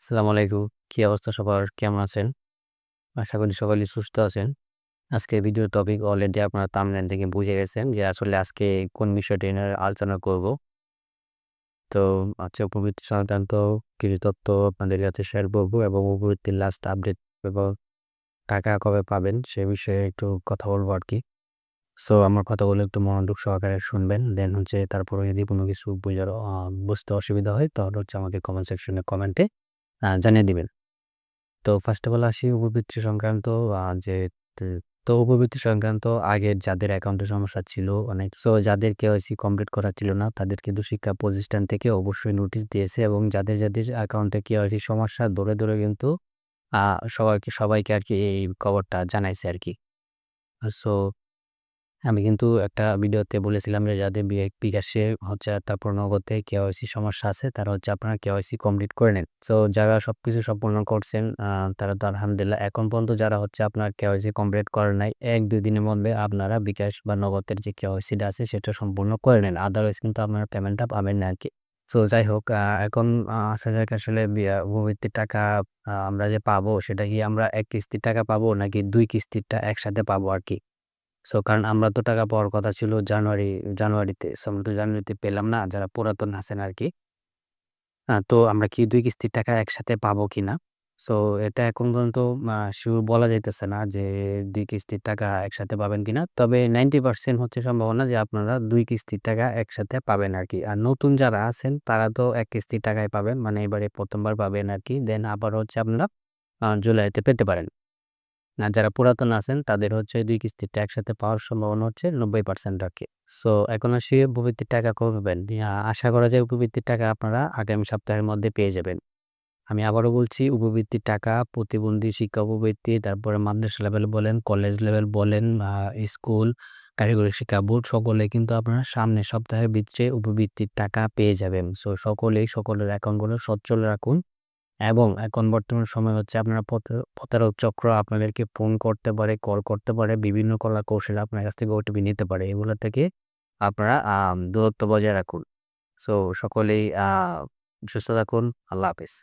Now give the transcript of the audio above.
আসসালামু আলাইকুম। কি অবস্থা সবার? কেমন আছেন? আশা করি সকলেই সুস্থ আছেন। আজকের ভিডিওর টপিক অলরেডি আপনারা থাম্বনেল থেকে বুঝে গেছেন যে আসলে আজকে কোন বিষয়টি নিয়ে আলোচনা করব। তো উপবৃত্তি সংক্রান্ত কিছু তথ্য আপনাদের কাছে শেয়ার করব এবং উপবৃত্তির লাস্ট আপডেট এবং টাকা কবে পাবেন সে বিষয়ে একটু কথা বলবো আরকি। আমার কথাগুলো একটু মনোযোগ সহকারে শুনবেন। দেন তারপরে যদি কোনো কিছু বুঝতে অসুবিধা হয় তাহলে আমাকে কমেন্ট সেকশনে কমেন্টে জানিয়ে দিবেন। তো ফার্স্ট অফ অল আসি উপবৃত্তি সংক্রান্ত যে তে তো উপবৃত্তি সংক্রান্ত আগের যাদের অ্যাকাউন্টে সমস্যা ছিল অনেক যাদের কেওয়াইসি কমপ্লিট করা ছিল না তাদের কিন্তু শিক্ষা প্রতিষ্ঠান থেকে অবশ্যই নোটিশ দিয়েছে এবং যাদের অ্যাকাউন্টে কেওয়াইসি সমস্যা ধরে কিন্তু আ সবাইকে আরকি এই খবরটা জানাইছে আরকি। সো আমি কিন্তু একটা ভিডিওতে বলেছিলাম যে যাদের বিকাশে তারপর নগদে কেওয়াইসি সমস্যা আছে তারা আপনারা কেওয়াইসি কমপ্লিট করে নেন। যারা সবকিছু সম্পূর্ণ করছেন তারা তো আলহামদুলিল্লাহ। এখন পর্যন্ত যারা আপনার কেওয়াইসি কমপ্লিট করেন নাই ১-২ দিনের মধ্যে আপনারা বিকাশ বা নগদের যে কেওয়াইসিটা আছে সেটা সম্পূর্ণ করে নেন। আদারওয়াইজ কিন্তু আপনারা পেমেন্টটা পাবেন না আরকি। যাই হোক এখন আসা যাক আসলে উপবৃত্তির টাকা আমরা যে পাবো সেটা কি আমরা ১ কিস্তির টাকা পাবো নাকি ২ কিস্তিরটা একসাথে পাবো আরকি। কারণ আমরা তো টাকা পাওয়ার কথা ছিল জানুয়ারিতে। আমরা তো জানুয়ারিতে পেলাম না যারা পুরাতন আছেন আরকি। তো আমরা কি ২ কিস্তির টাকা একসাথে পাবো কিনা? সো এটা এখন পর্যন্ত সিউর বলা যাইতেছে না যে ২ কিস্তির টাকা একসাথে পাবেন কিনা। তবে 90% সম্ভাবনা যে আপনারা ২ কিস্তির টাকা একসাথে পাবেন আরকি। আর নতুন যারা আছেন তারা তো ১ কিস্তির টাকাই পাবেন। মানে এবারে ১ম বার পাবেন আরকি। দেন আবার আপনারা জুলাইতে পেতে পারেন। আর যারা পুরাতন আছেন তাদের ২ কিস্তিতে একসাথে পাওয়ার সম্ভাবনা ৯০% আরকি। এখন আসি উপবৃত্তির টাকা কবে পাবেন? আশা করা যায় উপবৃত্তির টাকা আপনারা আগামী সপ্তাহের মধ্যে পেয়ে যাবেন। আমি আবারও বলছি উপবৃত্তির টাকা প্রতিবন্ধী শিক্ষা উপবৃত্তি, তারপরে মাদ্রাসা লেভেল বলেন, কলেজ লেভেল বলেন, স্কুল, কারিগরি শিক্ষা বোর্ড সকলে কিন্তু আপনারা সামনের সপ্তাহের ভিতরে উপবৃত্তির টাকা পেয়ে যাবেন। সকলেই সকলের অ্যাকাউন্টগুলো সচল রাখুন। এবং এখন বর্তমান সময় আপনারা প্রতারক চক্র আপনাদেরকে ফোন করতে পারে, কল করতে পারে, বিভিন্ন কলা কৌশলে আপনার কাছ থেকে ওটিপি নিতে পারে। এগুলো থেকে আপনারা দূরত্ব বজায় রাখুন। সকলেই সুস্থ থাকুন। আল্লাহ হাফেজ।